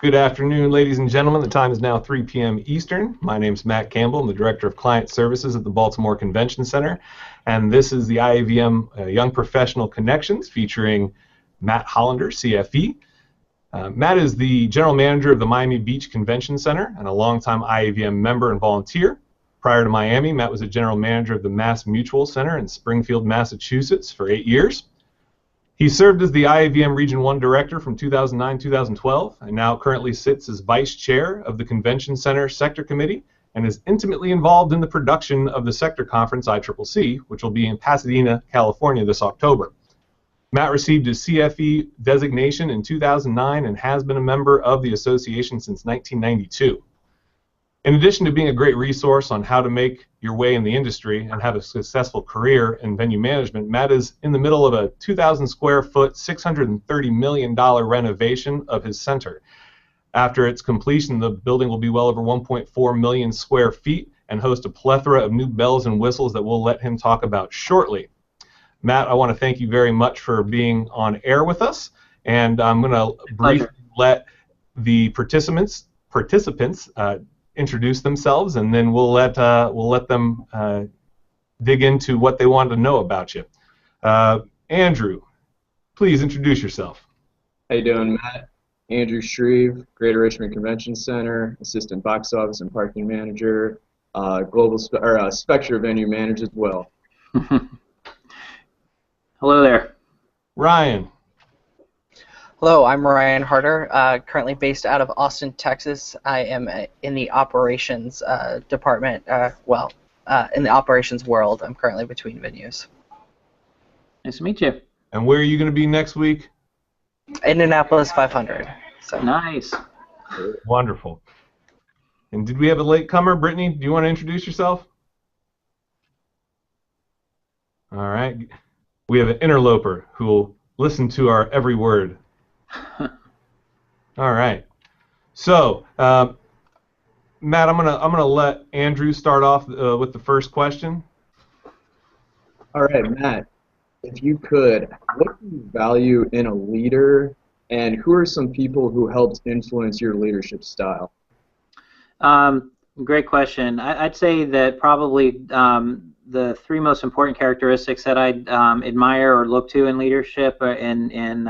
Good afternoon, ladies and gentlemen. The time is now 3 p.m. Eastern. My name is Matt Campbell. I'm the Director of Client Services at the Baltimore Convention Center. And this is the IAVM Young Professional Connections featuring Matt Hollander, CFE. Matt is the General Manager of the Miami Beach Convention Center and a longtime IAVM member and volunteer. Prior to Miami, Matt was a General Manager of the MassMutual Center in Springfield, Massachusetts for 8 years. He served as the IAVM Region 1 Director from 2009-2012 and now currently sits as Vice Chair of the Convention Center Sector Committee and is intimately involved in the production of the Sector Conference ICCC, which will be in Pasadena, California this October. Matt received his CFE designation in 2009 and has been a member of the association since 1992. In addition to being a great resource on how to make your way in the industry and have a successful career in venue management, Matt is in the middle of a 2,000 square foot, $630 million renovation of his center. After its completion, the building will be well over 1.4 million square feet and host a plethora of new bells and whistles that we'll let him talk about shortly. Matt, I want to thank you very much for being on air with us, and I'm going to briefly let the participants introduce themselves, and then we'll let them dig into what they want to know about you. Andrew, please introduce yourself. How you doing, Matt? Andrew Shreve, Greater Richmond Convention Center, Assistant Box Office and Parking Manager, Spectre Venue Manager as well. Hello there. Ryan. Hello, I'm Ryan Harder, currently based out of Austin, Texas. I am in the operations department, in the operations world. I'm currently between venues. Nice to meet you. And where are you going to be next week? Indianapolis 500. So. Nice. Wonderful. And did we have a latecomer? Brittany, do you want to introduce yourself? All right. We have an interloper who will listen to our every word. All right. So, Matt, I'm gonna let Andrew start off with the first question. All right, Matt. If you could, what do you value in a leader, and who are some people who helped influence your leadership style? Great question. I'd say that probably the three most important characteristics that I admire or look to in leadership in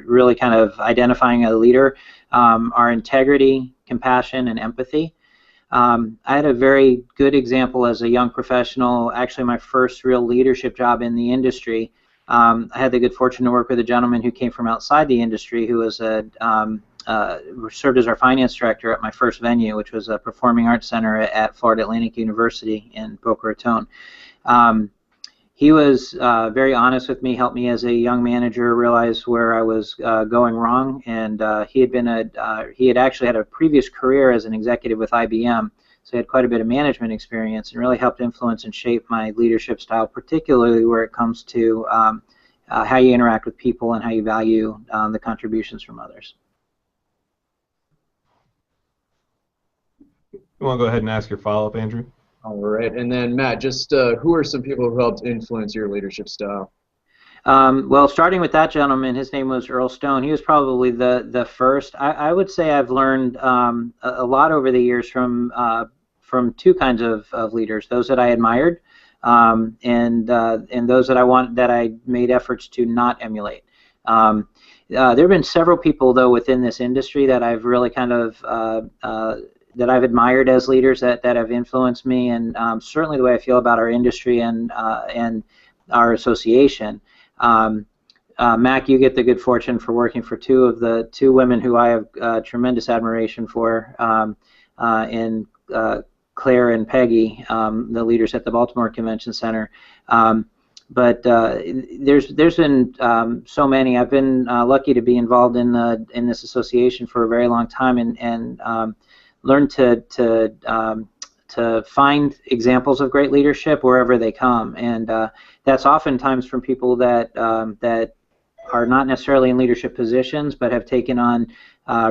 really kind of identifying a leader are integrity, compassion, and empathy. I had a very good example as a young professional, actually my first real leadership job in the industry. I had the good fortune to work with a gentleman who came from outside the industry who was served as our finance director at my first venue, which was a performing arts center at Florida Atlantic University in Boca Raton. He was very honest with me, helped me as a young manager realize where I was going wrong, and he had actually had a previous career as an executive with IBM, so he had quite a bit of management experience and really helped influence and shape my leadership style, particularly where it comes to how you interact with people and how you value the contributions from others. You want to go ahead and ask your follow-up, Andrew? All right, and then Matt, just who are some people who helped influence your leadership style? Well, starting with that gentleman, his name was Earl Stone. He was probably the first. I would say I've learned a lot over the years from two kinds of leaders: those that I admired, and those that I made efforts to not emulate. There have been several people, though, within this industry that I've really kind of that I've admired as leaders that have influenced me, and certainly the way I feel about our industry and our association. Mac, you get the good fortune for working for two women who I have tremendous admiration for, in Claire and Peggy, the leaders at the Baltimore Convention Center. But there's been so many. I've been lucky to be involved in this association for a very long time, and learn to find examples of great leadership wherever they come, and that's oftentimes from people that are not necessarily in leadership positions, but have taken on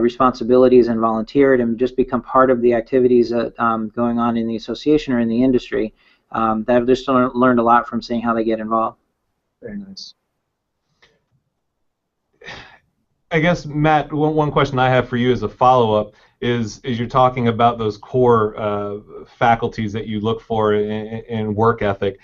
responsibilities and volunteered and just become part of the activities that going on in the association or in the industry. That I've just learned a lot from seeing how they get involved. Very nice. I guess, Matt, one question I have for you as a follow-up is you're talking about those core faculties that you look for in work ethic.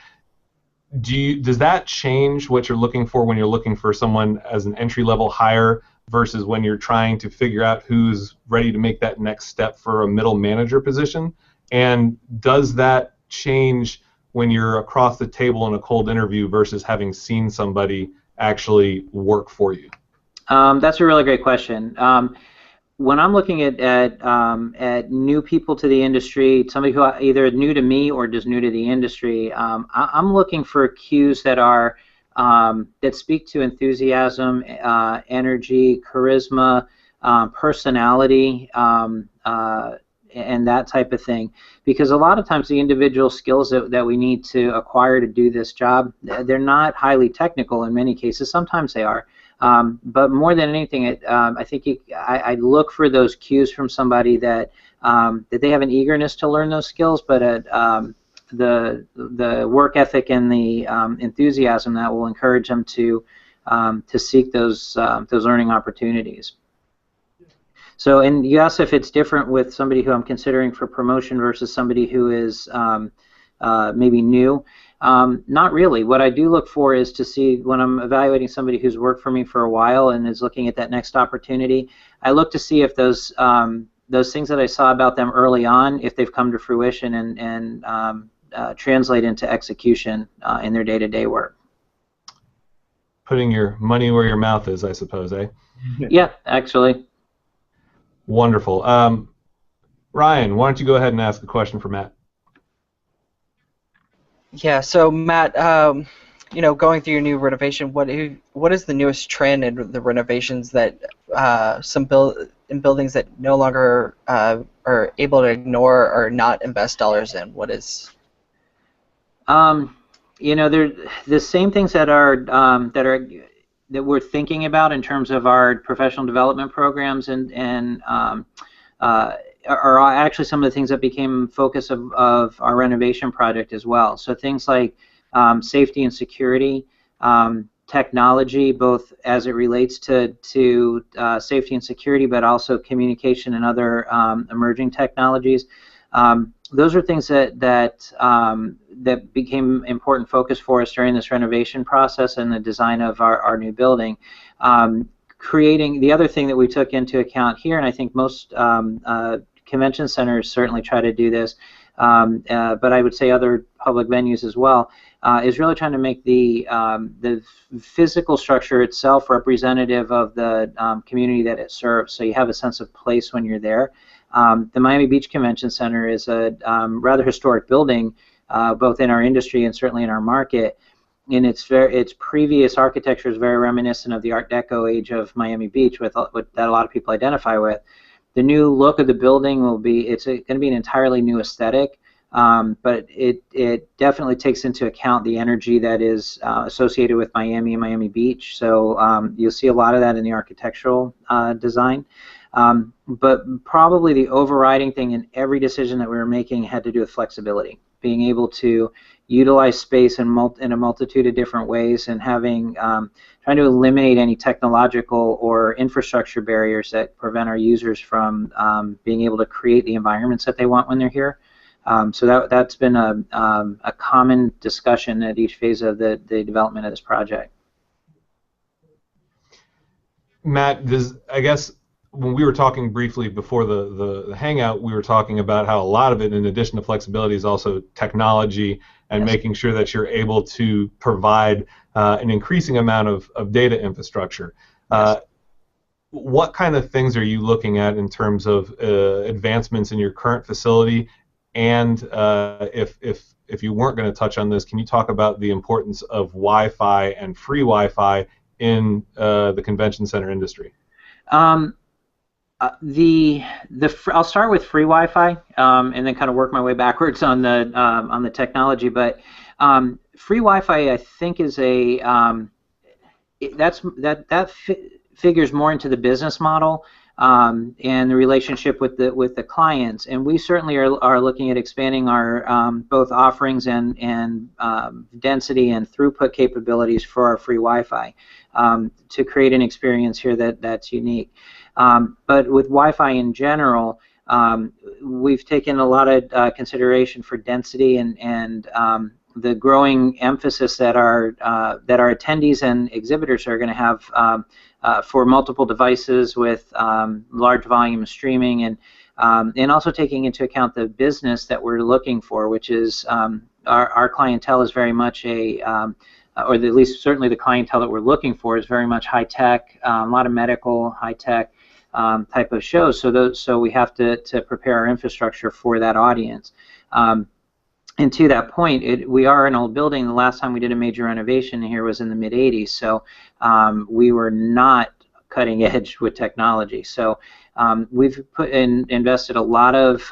Does that change what you're looking for when you're looking for someone as an entry-level hire versus when you're trying to figure out who's ready to make that next step for a middle manager position? And does that change when you're across the table in a cold interview versus having seen somebody actually work for you? That's a really great question. When I'm looking at new people to the industry, somebody who either new to me or just new to the industry, I'm looking for cues that are that speak to enthusiasm, energy, charisma, personality, and that type of thing. Because a lot of times the individual skills that we need to acquire to do this job, they're not highly technical in many cases. Sometimes they are. But more than anything, I think I look for those cues from somebody that they have an eagerness to learn those skills, but the work ethic and the enthusiasm that will encourage them to seek those learning opportunities. So, and you asked if it's different with somebody who I'm considering for promotion versus somebody who is maybe new. Not really. What I do look for is to see when I'm evaluating somebody who's worked for me for a while and is looking at that next opportunity, I look to see if those things that I saw about them early on, if they've come to fruition and translate into execution in their day-to-day work. Putting your money where your mouth is, I suppose, eh? Yeah, actually. Wonderful. Ryan, why don't you go ahead and ask a question for Matt? Yeah, so Matt, going through your new renovation, what is the newest trend in the renovations that in buildings that no longer are able to ignore or not invest dollars in? What is? They're the same things that we're thinking about in terms of our professional development programs and are actually some of the things that became focus of our renovation project as well. So things like safety and security, technology, both as it relates to safety and security, but also communication and other emerging technologies. Those are things that became important focus for us during this renovation process and the design of our new building. Creating the other thing that we took into account here, and I think most convention centers certainly try to do this, but I would say other public venues as well, is really trying to make the physical structure itself representative of the community that it serves, so you have a sense of place when you're there. The Miami Beach Convention Center is a rather historic building, both in our industry and certainly in our market. And its previous architecture is very reminiscent of the Art Deco age of Miami Beach, that a lot of people identify with. The new look of the building will be going to be an entirely new aesthetic, but it definitely takes into account the energy that is associated with Miami and Miami Beach. So you'll see a lot of that in the architectural design. But probably the overriding thing in every decision that we were making had to do with flexibility, being able to utilize space in a multitude of different ways, and trying to eliminate any technological or infrastructure barriers that prevent our users from being able to create the environments that they want when they're here. So that's been a common discussion at each phase of the development of this project. Matt, I guess when we were talking briefly before the hangout, we were talking about how a lot of it, in addition to flexibility, is also technology and Yes. making sure that you're able to provide an increasing amount of data infrastructure. Yes. What kind of things are you looking at in terms of advancements in your current facility? And if you weren't going to touch on this, can you talk about the importance of Wi-Fi and free Wi-Fi in the convention center industry? I'll start with free Wi-Fi and then kind of work my way backwards on the technology. But free Wi-Fi, I think, is figures more into the business model. and the relationship with the clients. And we certainly are looking at expanding our both offerings and density and throughput capabilities for our free Wi-Fi to create an experience here that's unique. But with Wi-Fi in general, we've taken a lot of consideration for density and the growing emphasis that our attendees and exhibitors are going to have for multiple devices with large volume of streaming, and also taking into account the business that we're looking for, which is our clientele is very much or at least certainly the clientele that we're looking for is very much high tech, a lot of medical, high tech type of shows. So we have to prepare our infrastructure for that audience. And to that point, we are an old building. The last time we did a major renovation here was in the mid-'80s, so we were not cutting edge with technology. So we've invested a lot of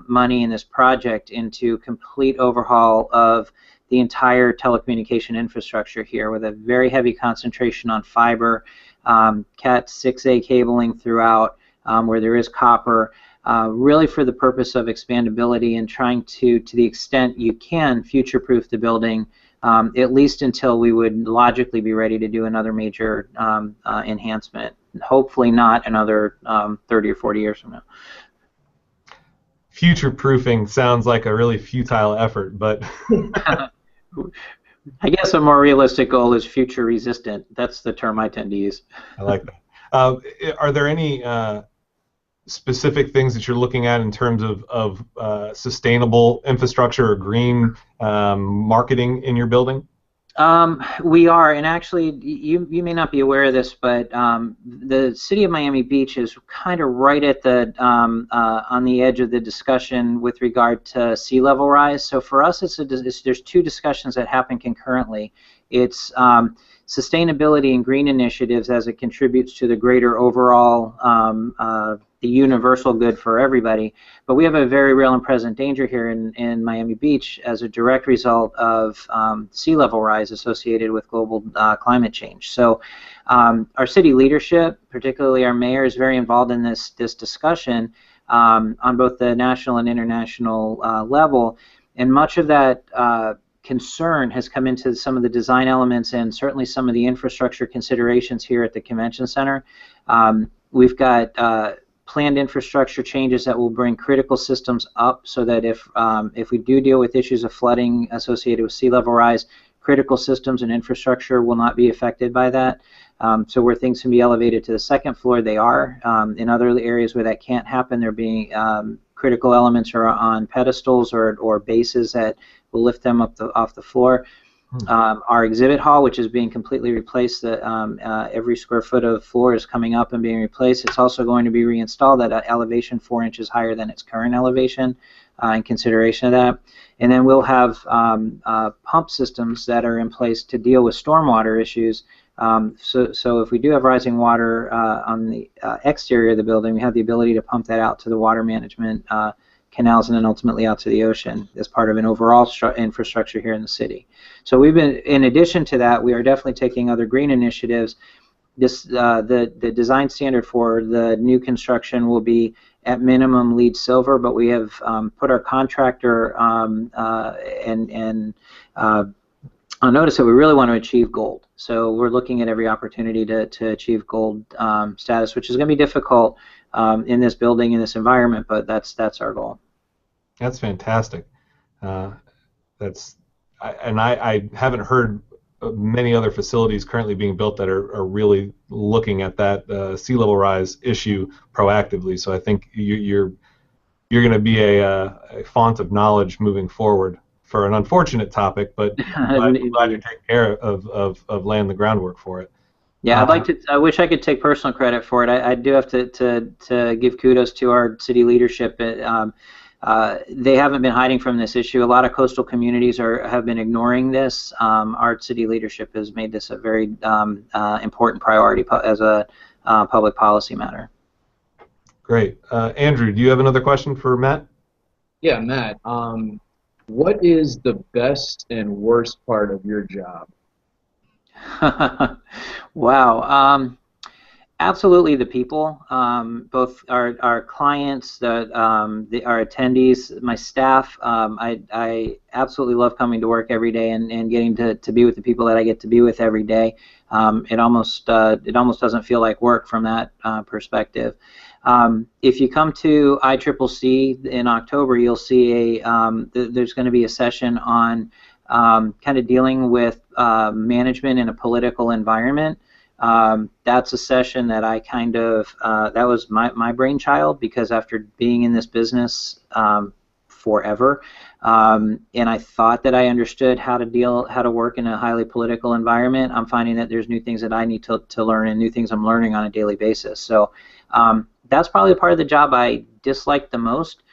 money in this project into complete overhaul of the entire telecommunication infrastructure here, with a very heavy concentration on fiber, Cat 6A cabling throughout, where there is copper. Really for the purpose of expandability and trying to the extent you can, future-proof the building, at least until we would logically be ready to do another major enhancement. Hopefully not another 30 or 40 years from now. Future-proofing sounds like a really futile effort, but... I guess a more realistic goal is future-resistant. That's the term I tend to use. I like that. Are there any specific things that you're looking at in terms of sustainable infrastructure or green marketing in your building? We are, and actually, you may not be aware of this, but the city of Miami Beach is kind of right at the on the edge of the discussion with regard to sea level rise. So for us, there's two discussions that happen concurrently. It's sustainability and green initiatives as it contributes to the greater overall the universal good for everybody. But we have a very real and present danger here in Miami Beach as a direct result of sea level rise associated with global climate change. So our city leadership, particularly our mayor, is very involved in this discussion on both the national and international level. And much of that concern has come into some of the design elements and certainly some of the infrastructure considerations here at the convention center. We've got planned infrastructure changes that will bring critical systems up so that if we do deal with issues of flooding associated with sea level rise, critical systems and infrastructure will not be affected by that. So where things can be elevated to the second floor, they are. In other areas where that can't happen, there being critical elements are on pedestals or bases that will lift them up off the floor. Our exhibit hall, which is being completely replaced, every square foot of floor is coming up and being replaced. It's also going to be reinstalled at an elevation 4 inches higher than its current elevation in consideration of that. And then we'll have pump systems that are in place to deal with stormwater issues. So if we do have rising water on the exterior of the building, we have the ability to pump that out to the water management canals and then ultimately out to the ocean as part of an overall infrastructure here in the city. So we've been, in addition to that, we are definitely taking other green initiatives. The design standard for the new construction will be at minimum LEED silver, but we have put our contractor on notice that we really want to achieve gold. So we're looking at every opportunity to achieve gold status, which is going to be difficult in this building, in this environment, but that's our goal. That's fantastic. I haven't heard of many other facilities currently being built that are really looking at that sea level rise issue proactively. So I think you're going to be a font of knowledge moving forward for an unfortunate topic, but I'm glad you're taking care of laying the groundwork for it. Yeah, I wish I could take personal credit for it. I do have to give kudos to our city leadership. They haven't been hiding from this issue. A lot of coastal communities have been ignoring this. Our city leadership has made this a very important priority as a public policy matter. Great. Andrew, do you have another question for Matt? Yeah, Matt. What is the best and worst part of your job? Wow. Absolutely, the people, both our clients, our attendees, my staff. I absolutely love coming to work every day and getting to be with the people that I get to be with every day. It almost doesn't feel like work from that perspective. If you come to ICCC in October, you'll see there's going to be a session on kind of dealing with management in a political environment. That's a session that I that was my brainchild, because after being in this business forever, and I thought that I understood how to work in a highly political environment, I'm finding that there's new things that I need to learn, and new things I'm learning on a daily basis. So that's probably the part of the job I dislike the most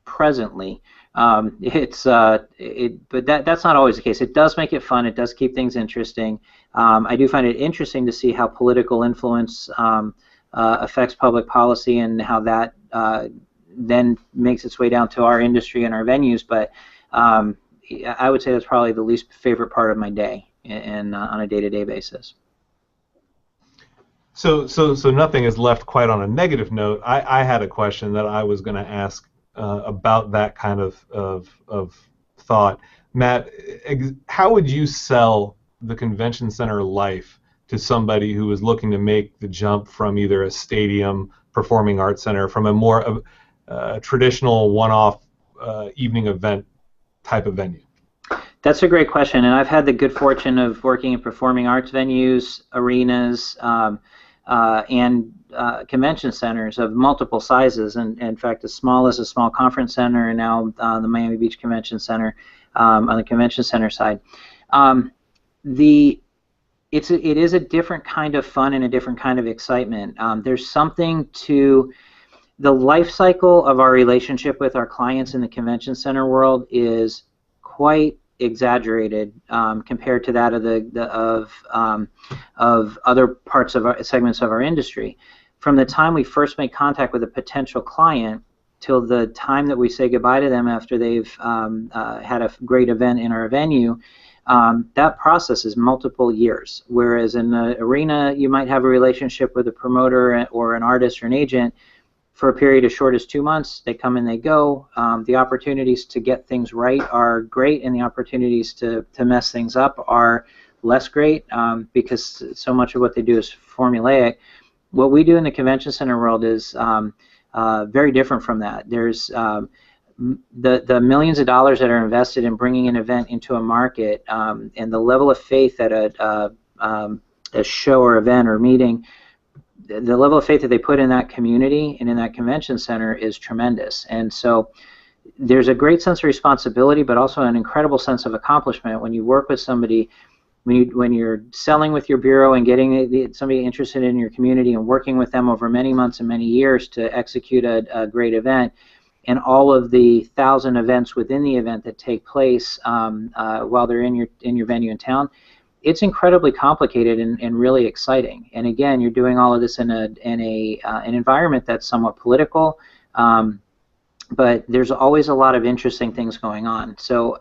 presently. But that's not always the case. It does make it fun. It does keep things interesting. I do find it interesting to see how political influence affects public policy, and how that then makes its way down to our industry and our venues. But I would say that's probably the least favorite part of my day, on a day-to-day basis. So nothing is left quite on a negative note. I had a question that I was going to ask about that kind of thought. Matt, how would you sell the convention center life to somebody who is looking to make the jump from either a stadium, performing arts center, from a more traditional one-off evening event type of venue? That's a great question, and I've had the good fortune of working in performing arts venues, arenas, and convention centers of multiple sizes, and in fact, as small as a small conference center, and now the Miami Beach Convention Center on the convention center side. It is a different kind of fun and a different kind of excitement. There's something to the life cycle of our relationship with our clients in the convention center world is quite exaggerated compared to that of other parts of segments of our industry. From the time we first make contact with a potential client till the time that we say goodbye to them after they've had a great event in our venue, that process is multiple years. Whereas in the arena, you might have a relationship with a promoter or an artist or an agent for a period as short as 2 months. They come and they go. The opportunities to get things right are great, and the opportunities to mess things up are less great, because so much of what they do is formulaic. What we do in the convention center world is very different from that. There's the millions of dollars that are invested in bringing an event into a market, and the level of faith that a show or event or meeting, the level of faith that they put in that community and in that convention center is tremendous. And so there's a great sense of responsibility, but also an incredible sense of accomplishment when you work with somebody, when you're selling with your bureau and getting somebody interested in your community and working with them over many months and many years to execute a great event, and all of the 1,000 events within the event that take place while they're in your venue in town. It's incredibly complicated and really exciting. And again, you're doing all of this in an environment that's somewhat political, but there's always a lot of interesting things going on. So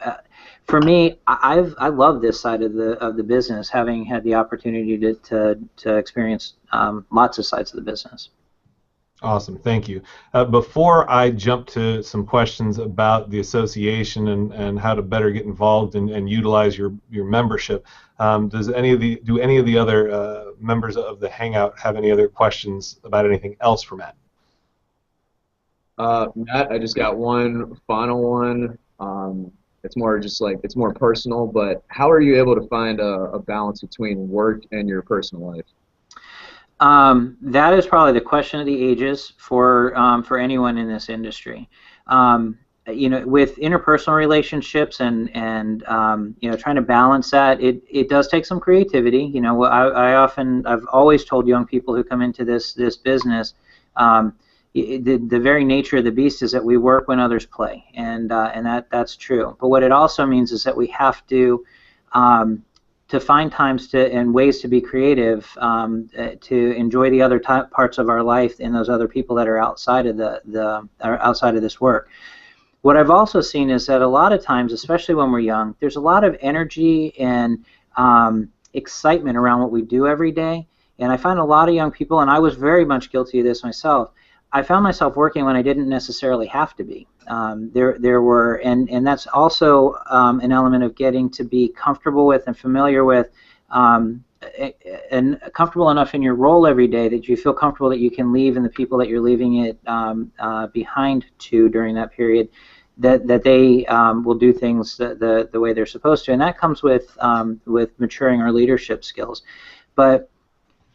for me, I love this side of the business, having had the opportunity to experience lots of sides of the business. Awesome, thank you. Before I jump to some questions about the association and how to better get involved and utilize your membership, do any of the other members of the Hangout have any other questions about anything else for Matt? Matt, I just got one final one. It's more personal, but how are you able to find a balance between work and your personal life? That is probably the question of the ages for anyone in this industry. With interpersonal relationships and trying to balance that, it does take some creativity. I've always told young people who come into this business, the very nature of the beast is that we work when others play, and that's true. But what it also means is that we have to find times and ways to be creative, to enjoy the other parts of our life and those other people that are outside of outside of this work. What I've also seen is that a lot of times, especially when we're young, there's a lot of energy and excitement around what we do every day, And I find a lot of young people, and I was very much guilty of this myself, I found myself working when I didn't necessarily have to be. There were, and that's also an element of getting to be comfortable with and familiar with, and comfortable enough in your role every day that you feel comfortable that you can leave and the people that you're leaving it behind to during that period, that they will do things the way they're supposed to, and that comes with maturing our leadership skills. But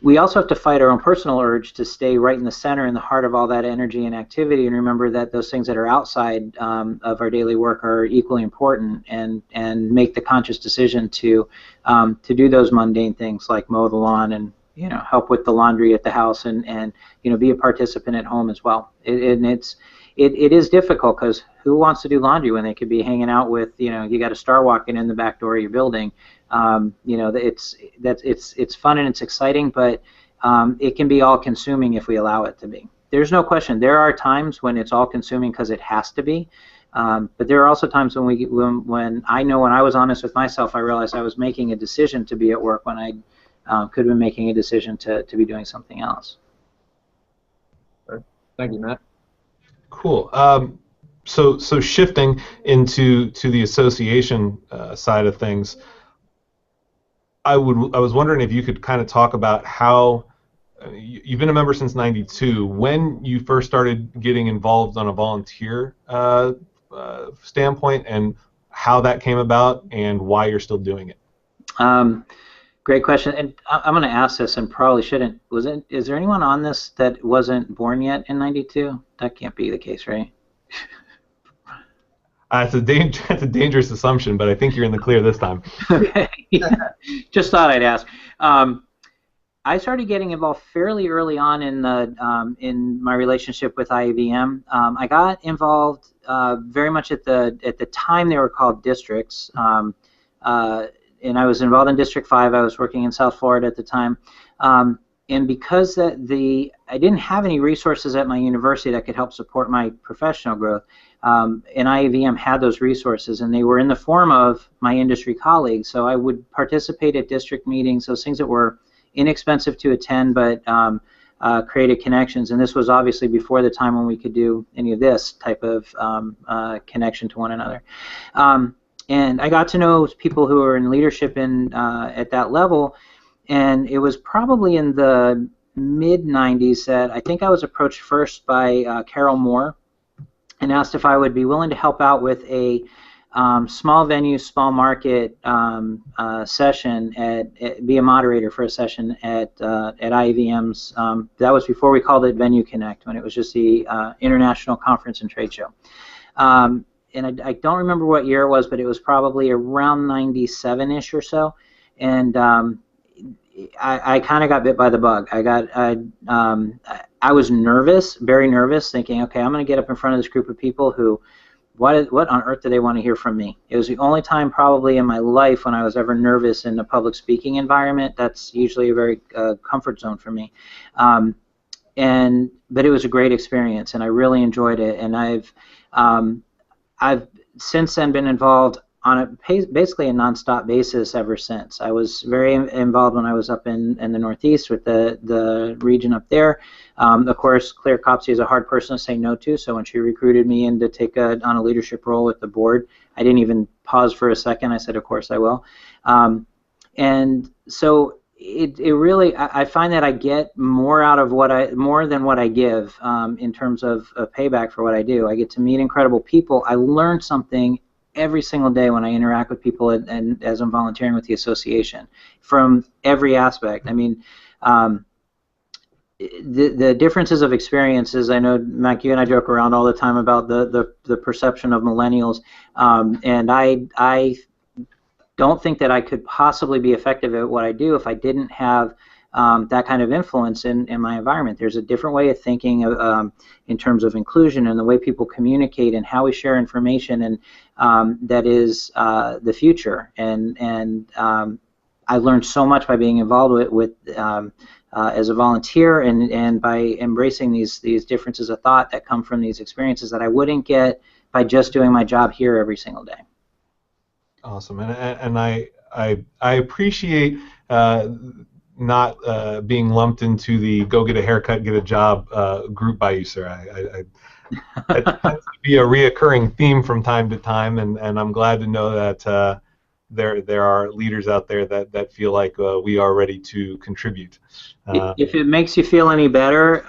we also have to fight our own personal urge to stay right in the center, in the heart of all that energy and activity, and remember that those things that are outside of our daily work are equally important, and make the conscious decision to do those mundane things like mow the lawn and help with the laundry at the house, and be a participant at home as well. It is difficult, because who wants to do laundry when they could be hanging out with, you got a star walking in the back door of your building. It's fun and it's exciting, but it can be all-consuming if we allow it to be. There's no question. There are times when it's all-consuming because it has to be, but there are also times when I know, when I was honest with myself, I realized I was making a decision to be at work when I could have been making a decision to be doing something else. Thank you, Matt. Cool. So shifting into the association side of things, I was wondering if you could kind of talk about how you've been a member since '92. When you first started getting involved on a volunteer standpoint, and how that came about, and why you're still doing it. Great question, and I'm going to ask this, and probably shouldn't. Is there anyone on this that wasn't born yet in '92? That can't be the case, right? It's a dangerous assumption, but I think you're in the clear this time. Okay. Just thought I'd ask. I started getting involved fairly early on in my relationship with IAVM. I got involved very much at the time they were called districts, and I was involved in District 5. I was working in South Florida at the time. And because I didn't have any resources at my university that could help support my professional growth, and IAVM had those resources, and they were in the form of my industry colleagues. So I would participate at district meetings, those things that were inexpensive to attend, but created connections. And this was obviously before the time when we could do any of this type of connection to one another. And I got to know people who were in leadership at that level. And it was probably in the mid-'90s that I think I was approached first by Carol Moore and asked if I would be willing to help out with a small venue, small market session, be a moderator for a session at IAVM's. That was before we called it Venue Connect, when it was just the International Conference and Trade Show. And I don't remember what year it was, but it was probably around 97-ish or so. And I kind of got bit by the bug. I was nervous, very nervous, thinking, okay, I'm going to get up in front of this group of people who, what on earth do they want to hear from me? It was the only time probably in my life when I was ever nervous in a public speaking environment. That's usually a very comfort zone for me. But it was a great experience, and I really enjoyed it. And I've since then been involved on basically a nonstop basis ever since. I was very involved when I was up in the Northeast with the region up there. Of course, Claire Copsey is a hard person to say no to, so when she recruited me in to take on a leadership role with the board, I didn't even pause for a second. I said, of course I will. And so it really, I find that I get more out of more than what I give in terms of payback for what I do. I get to meet incredible people. I learn something every single day when I interact with people and as I'm volunteering with the association, from every aspect. I mean, the differences of experiences, I know, Mac, you and I joke around all the time about the perception of millennials, and I don't think that I could possibly be effective at what I do if I didn't have that kind of influence in my environment. There's a different way of thinking in terms of inclusion and the way people communicate and how we share information, and that is the future. And I learned so much by being involved with as a volunteer, and by embracing these differences of thought that come from these experiences that I wouldn't get by just doing my job here every single day. Awesome, and I appreciate not being lumped into the go get a haircut, get a job group by you, sir. It tends to be a reoccurring theme from time to time, and I'm glad to know that there are leaders out there that feel like we are ready to contribute. If it makes you feel any better,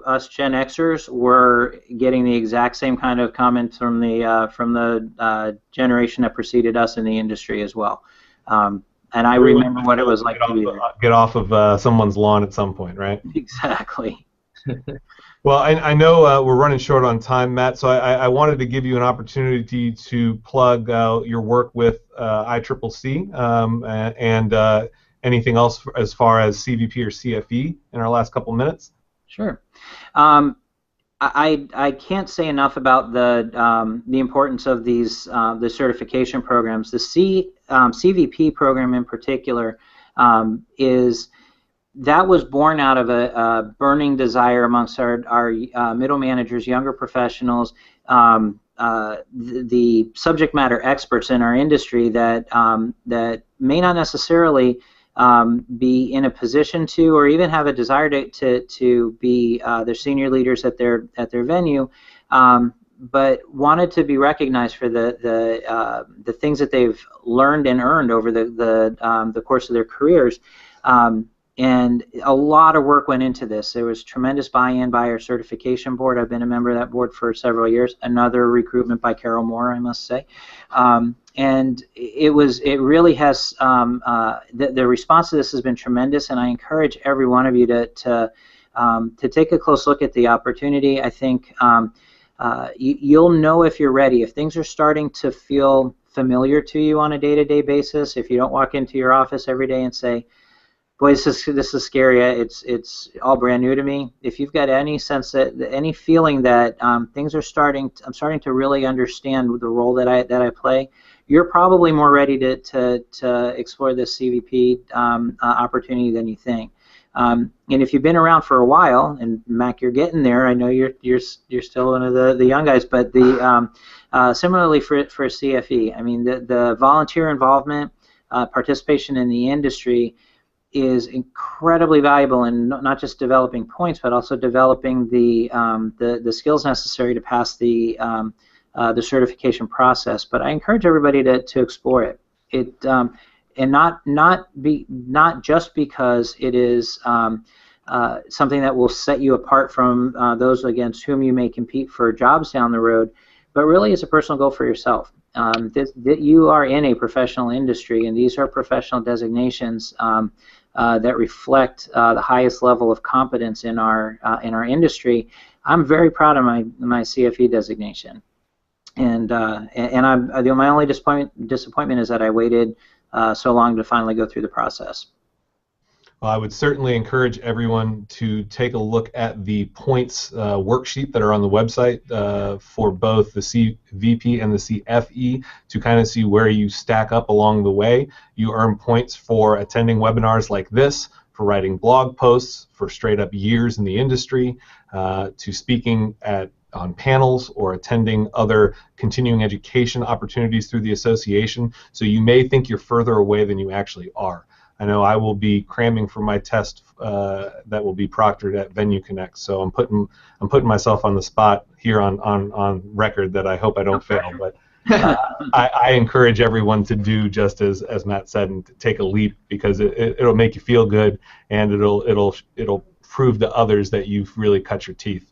us Gen Xers were getting the exact same kind of comments from the generation that preceded us in the industry as well. And I remember what it was like to be there. Get off of someone's lawn at some point, right? Exactly. Well, I know we're running short on time, Matt, so I wanted to give you an opportunity to plug your work with ICCC and anything else as far as CVP or CFE in our last couple minutes. Sure. I can't say enough about the importance of these the certification programs. The CVP program in particular that was born out of a burning desire amongst our middle managers, younger professionals, the subject matter experts in our industry that may not necessarily be in a position to, or even have a desire to be their senior leaders at their venue, but wanted to be recognized for the things that they've learned and earned over the course of their careers. And a lot of work went into this. There was tremendous buy-in by our certification board. I've been a member of that board for several years. Another recruitment by Carol Moore, I must say. And it really has, the response to this has been tremendous, and I encourage every one of you to take a close look at the opportunity. I think you'll know if you're ready. If things are starting to feel familiar to you on a day-to-day basis, if you don't walk into your office every day and say, boy, this is scary. It's all brand new to me. If you've got any sense any feeling that things are I'm starting to really understand the role that I play, you're probably more ready to explore this CVP opportunity than you think. And if you've been around for a while, and Mac, you're getting there. I know you're still one of the young guys, but similarly for CFE, I mean the volunteer involvement, participation in the industry is incredibly valuable in not just developing points, but also developing the skills necessary to pass the certification process. But I encourage everybody to explore it. And not just because it is something that will set you apart from those against whom you may compete for jobs down the road, but really as a personal goal for yourself. That you are in a professional industry, and these are professional designations that reflect the highest level of competence in our industry. I'm very proud of my CFE designation, and my only disappointment is that I waited so long to finally go through the process. Well, I would certainly encourage everyone to take a look at the points worksheet that are on the website for both the CVP and the CFE to kind of see where you stack up along the way. You earn points for attending webinars like this, for writing blog posts, for straight up years in the industry, to speaking on panels or attending other continuing education opportunities through the association. So you may think you're further away than you actually are. I know I will be cramming for my test that will be proctored at Venue Connect, so I'm putting myself on the spot here on record that I hope I don't fail. But I encourage everyone to do just as Matt said, and to take a leap, because it'll make you feel good, and it'll prove to others that you've really cut your teeth.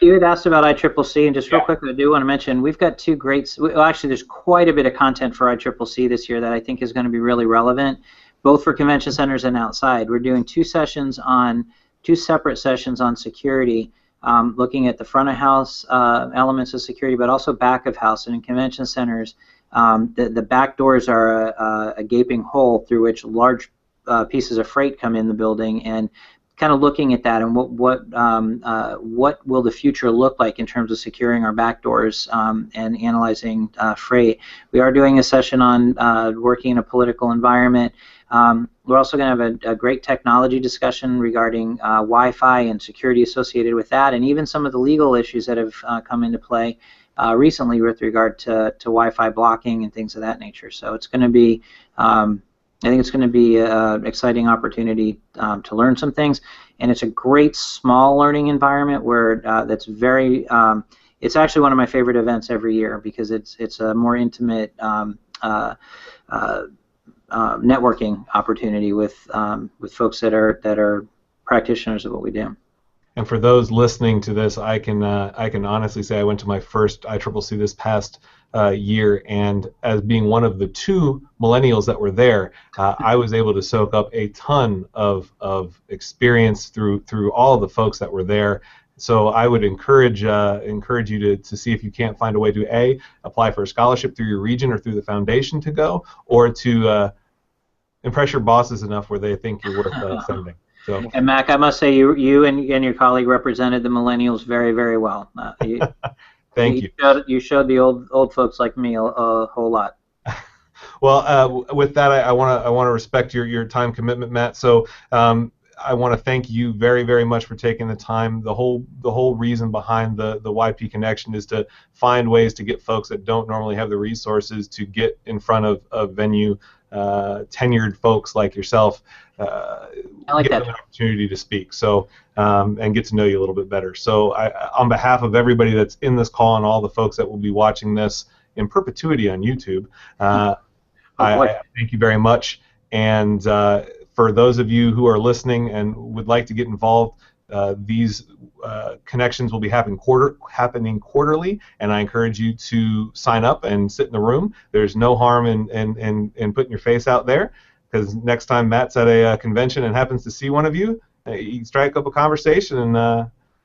You had asked about ICCC, and just real quick, I do want to mention we've got two great. Well, actually, there's quite a bit of content for ICCC this year that I think is going to be really relevant, both for convention centers and outside. We're doing two separate sessions on security, looking at the front of house elements of security, but also back of house. And in convention centers, the back doors are a gaping hole through which large pieces of freight come in the building, and kind of looking at that and what will the future look like in terms of securing our back doors and analyzing freight. We are doing a session on working in a political environment. We're also going to have a great technology discussion regarding Wi-Fi and security associated with that, and even some of the legal issues that have come into play recently with regard to Wi-Fi blocking and things of that nature. So it's going to be I think it's going to be an exciting opportunity to learn some things, and it's a great small learning environment where that's very. It's actually one of my favorite events every year because it's a more intimate networking opportunity with folks that are practitioners of what we do. And for those listening to this, I can honestly say I went to my first ICCC this past year, and as being one of the 2 millennials that were there, I was able to soak up a ton of experience through all of the folks that were there. So I would encourage you to see if you can't find a way to apply for a scholarship through your region or through the foundation to go, or to impress your bosses enough where they think you're worth sending. So. And Mac, I must say you and your colleague represented the millennials very, very well. Thank you. You showed the old folks like me a whole lot. Well, with that, I want to respect your time commitment, Matt. So I want to thank you very, very much for taking the time. The whole reason behind the YP Connection is to find ways to get folks that don't normally have the resources to get in front of venue tenured folks like yourself. I like give that. them an opportunity to speak, so and get to know you a little bit better. So on behalf of everybody that's in this call and all the folks that will be watching this in perpetuity on YouTube, I thank you very much. And for those of you who are listening and would like to get involved, these connections will be happening quarterly, and I encourage you to sign up and sit in the room. There's no harm in putting your face out there, because next time Matt's at a convention and happens to see one of you, you strike up a conversation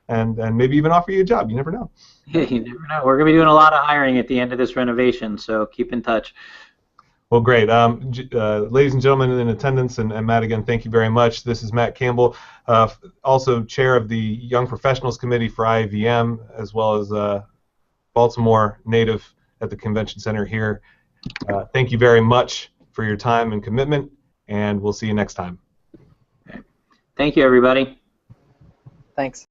and maybe even offer you a job. You never know. Yeah, you never know. We're going to be doing a lot of hiring at the end of this renovation, so keep in touch. Well, great. Ladies and gentlemen in attendance, and Matt, again, thank you very much. This is Matt Campbell, also chair of the Young Professionals Committee for IAVM, as well as Baltimore native at the Convention Center here. Thank you very much for your time and commitment, and we'll see you next time. Thank you, everybody. Thanks.